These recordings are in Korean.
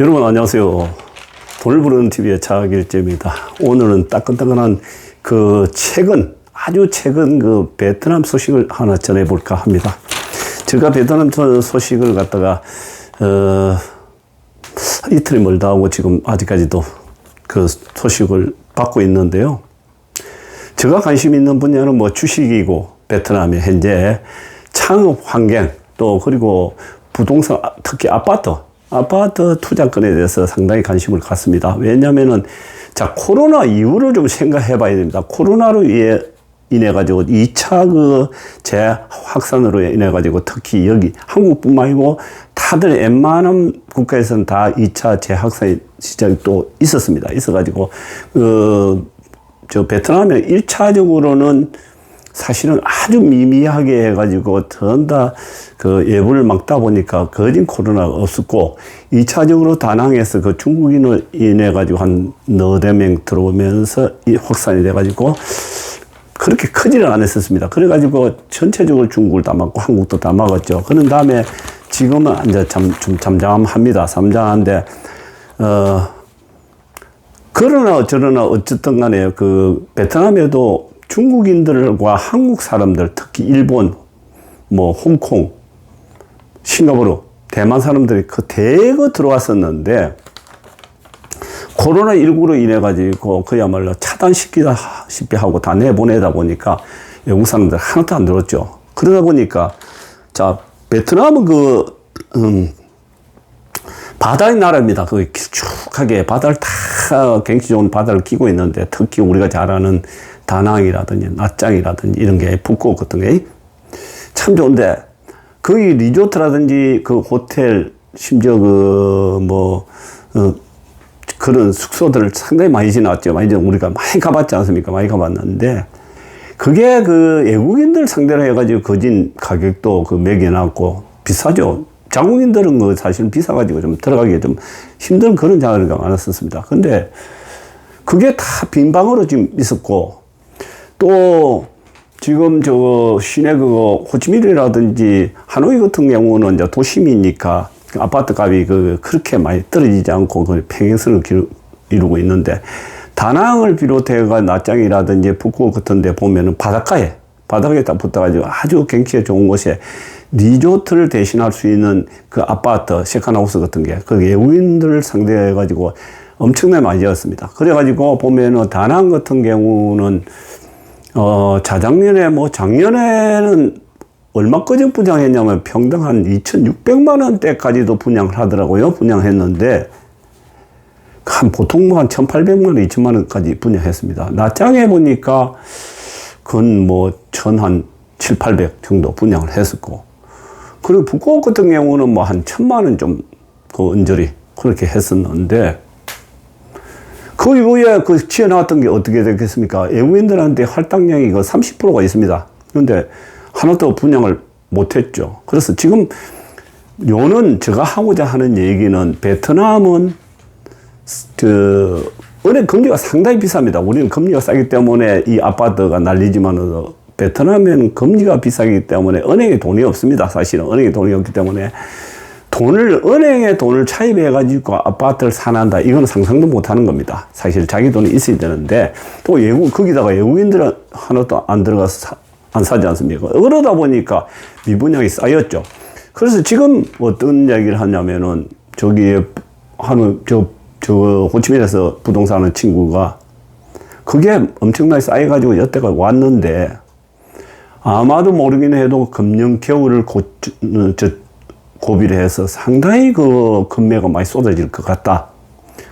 여러분 안녕하세요. 돈을 부르는 TV의 차길재입니다. 오늘은 따끈따끈한 아주 최근 베트남 소식을 하나 전해볼까 합니다. 제가 베트남 소식을 갖다가 이틀이 멀다 하고 지금 아직까지도 그 소식을 받고 있는데요. 제가 관심 있는 분야는 주식이고, 베트남의 현재 창업 환경, 또 그리고 부동산, 특히 아파트 투자권에 대해서 상당히 관심을 갖습니다. 왜냐면은, 코로나 이후를 좀 생각해 봐야 됩니다. 코로나로 인해가지고 2차 재확산으로 인해가지고 특히 여기 한국뿐만 아니고 다들 웬만한 국가에서는 다 2차 재확산 시장이 또 있었습니다. 있어가지고, 베트남에 1차적으로는 사실은 아주 미미하게 해가지고 전다 예보를 막다 보니까 거진 코로나가 없었고, 2차적으로 다낭에서 중국인을 인해가지고 한 너댓 명 들어오면서 확산이 돼가지고 그렇게 크지는 않았었습니다. 그래가지고 전체적으로 중국을 다 막고 한국도 다 막았죠. 그런 다음에 지금은 이제 좀 잠잠합니다. 잠잠한데, 그러나 저러나 어쨌든 간에 베트남에도 중국인들과 한국 사람들, 특히 일본, 홍콩, 싱가포르, 대만 사람들이 대거 들어왔었는데, 코로나19로 인해가지고 그야말로 차단시키다시피 하고 다 내보내다 보니까 외국 사람들 하나도 안 들었죠. 그러다 보니까, 베트남은 바다의 나라입니다. 길쭉하게 바다를 경치 좋은 바다를 끼고 있는데, 특히 우리가 잘 아는 다낭이라든지 나짱이라든지 이런 게 북극 같은 게 참 좋은데, 거기 리조트라든지 호텔, 심지어 그런 숙소들을 상당히 많이 지났죠. 우리가 많이 가봤지 않습니까? 많이 가봤는데, 그게 외국인들 상대로 해가지고 거진 가격도 매겨놨고 비싸죠. 자국인들은 사실 비싸가지고 좀 들어가기가 좀 힘든 그런 자리가 많았었습니다. 근데 그게 다 빈방으로 지금 있었고, 또 지금 시내 호치민이라든지 하노이 같은 경우는 이제 도심이니까 아파트 값이 그렇게 많이 떨어지지 않고 평행선을 이루고 있는데, 다낭을 비롯해가 나짱이라든지 북극 같은 데 보면은 바닷가에 딱 붙어가지고 아주 경치가 좋은 곳에 리조트를 대신할 수 있는 아파트, 세컨하우스 같은 게 외국인들을 상대해가지고 엄청나게 많이 지었습니다. 그래가지고 보면은 다낭 같은 경우는 작년에는 얼마까지 분양했냐면 평당 한 2,600만 원대까지도 분양을 하더라고요. 분양했는데, 보통 한 1,800만 원, 2,000만 원까지 분양했습니다. 나짱에 보니까 그건 700 정도 분양을 했었고, 그리고 북극 같은 경우는 한 1,000만 원 좀 언저리 그렇게 했었는데, 그 이후에 지어놨던 게 어떻게 됐겠습니까? 외국인들한테 할당량이 30%가 있습니다. 그런데 하나도 분양을 못했죠. 그래서 지금 제가 하고자 하는 얘기는, 베트남은 은행 금리가 상당히 비쌉니다. 우리는 금리가 싸기 때문에 이 아파트가 난리지만, 베트남에는 금리가 비싸기 때문에 은행에 돈이 없습니다. 사실은 은행에 돈이 없기 때문에 은행에 돈을 차입해가지고 아파트를 사난다, 이건 상상도 못 하는 겁니다. 사실 자기 돈이 있어야 되는데, 또 거기다가 외국인들은 하나도 안 들어가서 안 사지 않습니까? 그러다 보니까 미분양이 쌓였죠. 그래서 지금 어떤 얘기를 하냐면은, 호치민에서 부동산 하는 친구가 그게 엄청나게 쌓여가지고 여태가 왔는데, 아마도 모르긴 해도 금년 겨울을 고비를 해서 상당히 금매가 많이 쏟아질 것 같다.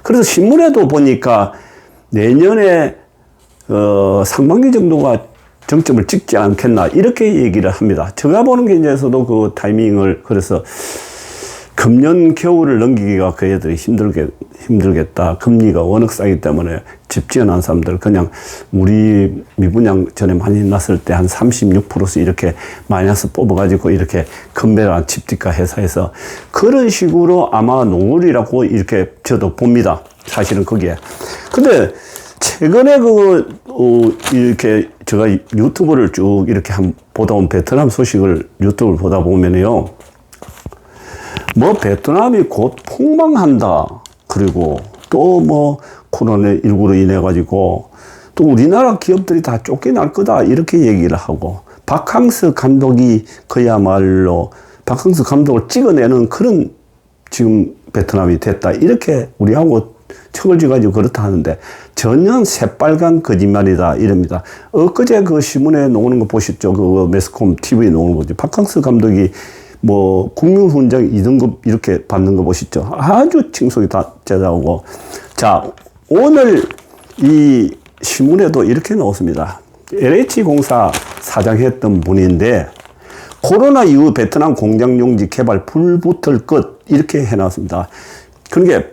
그래서 신문에도 보니까 내년에 상반기 정도가 정점을 찍지 않겠나, 이렇게 얘기를 합니다. 제가 보는 견제에서도 타이밍을, 그래서 금년 겨울을 넘기기가 그 애들이 힘들겠다. 금리가 워낙 싸기 때문에 집 지어놓은 사람들 그냥 우리 미분양 전에 많이 났을 때 한 36%씩 이렇게 마이너스 뽑아가지고 이렇게 금매랑 집집가 회사에서 그런 식으로 아마 노을이라고 이렇게 저도 봅니다. 사실은 그게. 근데 최근에 이렇게 제가 유튜브를 쭉 이렇게 보다 온 베트남 소식을 유튜브를 보다 보면요. 뭐 베트남이 곧 폭망한다. 그리고 또 뭐 코로나19로 인해 가지고 또 우리나라 기업들이 다 쫓겨날 거다. 이렇게 얘기를 하고 바캉스 감독이 그야말로 바캉스 감독을 찍어내는 그런 지금 베트남이 됐다. 이렇게 우리하고 척을 쥐가지고 그렇다 하는데 전혀 새빨간 거짓말이다. 이럽니다. 엊그제 그 신문에 나오는 거 보셨죠? 그 매스컴 TV에 나오는 거죠. 바캉스 감독이 뭐 국민훈장 2등급 이렇게 받는 거 보셨죠? 아주 칭송이 다 제자오고. 자, 오늘 이 신문에도 이렇게 나왔습니다. LH공사 사장했던 분인데 코로나 이후 베트남 공장 용지 개발 불붙을 것 이렇게 해놨습니다. 그러니까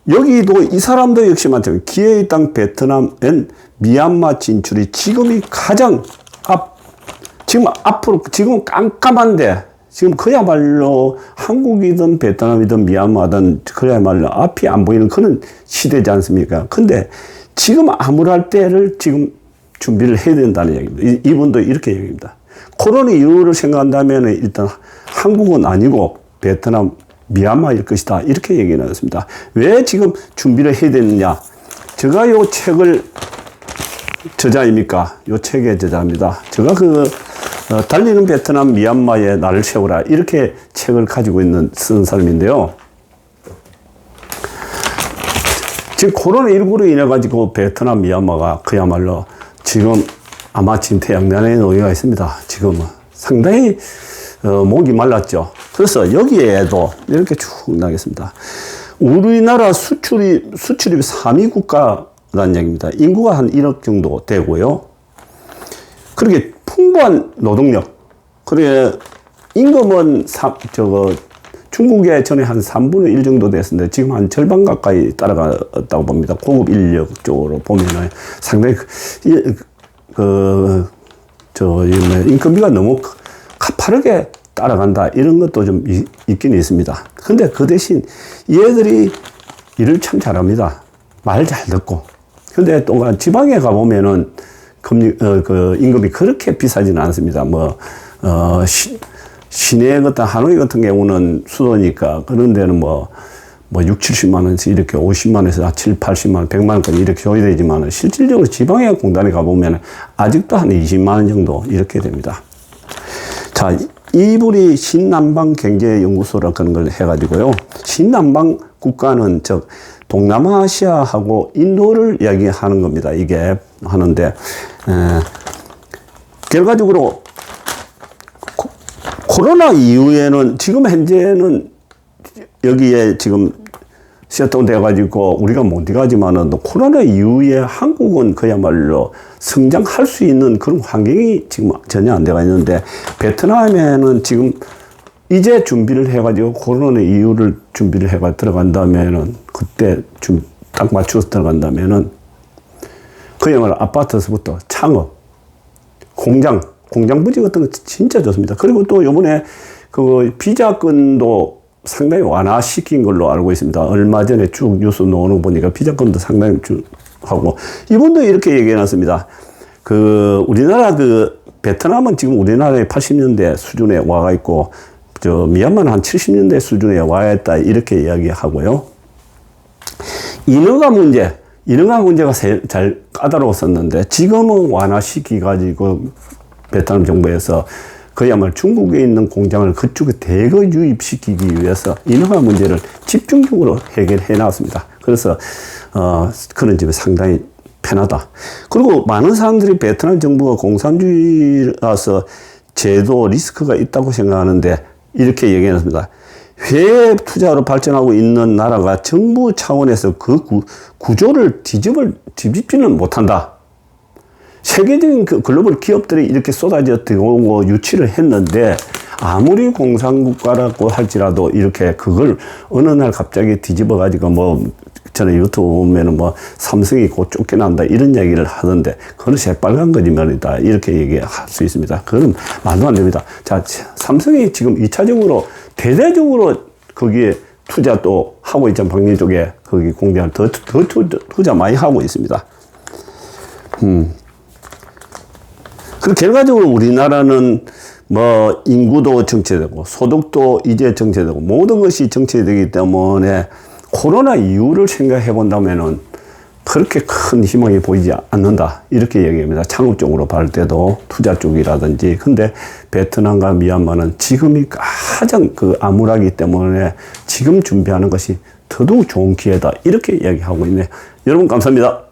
여기도 이 사람도 역시 마찬가지. 기회의 땅 베트남엔 미얀마 진출이 지금이 가장 지금 앞으로 지금 깜깜한데 지금 그야말로 한국이든 베트남이든 미얀마든 그야말로 앞이 안 보이는 그런 시대지 않습니까? 근데 지금 암울할 때를 지금 준비를 해야 된다는 얘기입니다. 이분도 이렇게 얘기합니다. 코로나 이후를 생각한다면 일단 한국은 아니고 베트남, 미얀마일 것이다. 이렇게 얘기를 했습니다. 왜 지금 준비를 해야 되느냐? 제가 요 책을 저자입니까? 요 책의 저자입니다. 제가 달리는 베트남 미얀마에 나를 세우라. 이렇게 책을 가지고 쓴 사람인데요. 지금 코로나19로 인해가지고 베트남 미얀마가 그야말로 지금 아마 진퇴양난에 놓여가 있습니다. 지금 상당히 목이 말랐죠. 그래서 여기에도 이렇게 쭉 나겠습니다. 우리나라 수출입 3위 국가라는 얘기입니다. 인구가 한 1억 정도 되고요. 그렇게 풍부한 노동력. 그래 임금은 중국에 전에 한 3분의 1 정도 됐었는데 지금 한 절반 가까이 따라갔다고 봅니다. 고급 인력 쪽으로 보면은 상당히 인건비가 너무 가파르게 따라간다. 이런 것도 좀 있긴 있습니다. 근데 그 대신 얘들이 일을 참 잘합니다. 말 잘 듣고. 근데 또 지방에 가보면은 임금이 그렇게 비싸지는 않습니다. 시내 같은 하노이 같은 경우는 수도니까 그런 데는 6, 70만 원에서 이렇게 50만 원에서 7, 80만 원, 100만 원까지 이렇게 줘야 되지만 실질적으로 지방의 공단에 가보면 아직도 한 20만 원 정도 이렇게 됩니다. 자, 이분이 신남방 경제연구소라 그런 걸 해가지고요. 신남방 국가는 동남아시아하고 인도를 이야기하는 겁니다. 이게 하는데, 결과적으로 코로나 이후에는 지금 현재는 여기에 지금 셧다운 돼가지고 우리가 못 가지만은 코로나 이후에 한국은 그야말로 성장할 수 있는 그런 환경이 지금 전혀 안 돼가 있는데 베트남에는 지금 이제 준비를 해가지고 코로나 이후를 준비를 해가 들어간다면은 그때 좀 딱 맞춰서 들어간다면은 그야말로 아파트에서부터 창업, 공장 부지 같은 거 진짜 좋습니다. 그리고 또 요번에 비자금도 상당히 완화시킨 걸로 알고 있습니다. 얼마 전에 쭉 뉴스 나오는 거 보니까 비자금도 상당히 쭉 하고 이분도 이렇게 얘기해 놨습니다. 우리나라 베트남은 지금 우리나라의 80년대 수준에 와가 있고 미얀마는 한 70년대 수준에 와 있다 이렇게 이야기하고요. 인허가 문제가 잘 까다로웠었는데 지금은 완화시키가지고 베트남 정부에서 그야말로 중국에 있는 공장을 그쪽에 대거 유입시키기 위해서 인허가 문제를 집중적으로 해결해 놨습니다. 그래서 그런 점이 상당히 편하다. 그리고 많은 사람들이 베트남 정부가 공산주의라서 제도 리스크가 있다고 생각하는데 이렇게 얘기했습니다. 해외 투자로 발전하고 있는 나라가 정부 차원에서 그 구조를 뒤집지는 못한다. 세계적인 글로벌 기업들이 이렇게 쏟아져 들어오고 유치를 했는데 아무리 공산국가라고 할지라도 이렇게 그걸 어느 날 갑자기 뒤집어가지고 전에 유튜브 보면은 삼성이 곧 쫓겨난다 이런 얘기를 하던데 그건 새빨간 거짓말이다 이렇게 얘기할 수 있습니다. 그건 말도 안 됩니다. 자, 삼성이 지금 2차적으로 대대적으로 거기에 투자 또 하고 있잖아요. 방미 쪽에 거기 공장을 더 투자 많이 하고 있습니다. 그리고 결과적으로 우리나라는 뭐 인구도 정체되고 소득도 이제 정체되고 모든 것이 정체되기 때문에 코로나 이후를 생각해 본다면은 그렇게 큰 희망이 보이지 않는다 이렇게 얘기합니다. 창업적으로 볼 때도 투자 쪽이라든지. 근데 베트남과 미얀마는 지금이 가장 그 암울하기 때문에 지금 준비하는 것이 더더욱 좋은 기회다 이렇게 이야기하고 있네요. 여러분 감사합니다.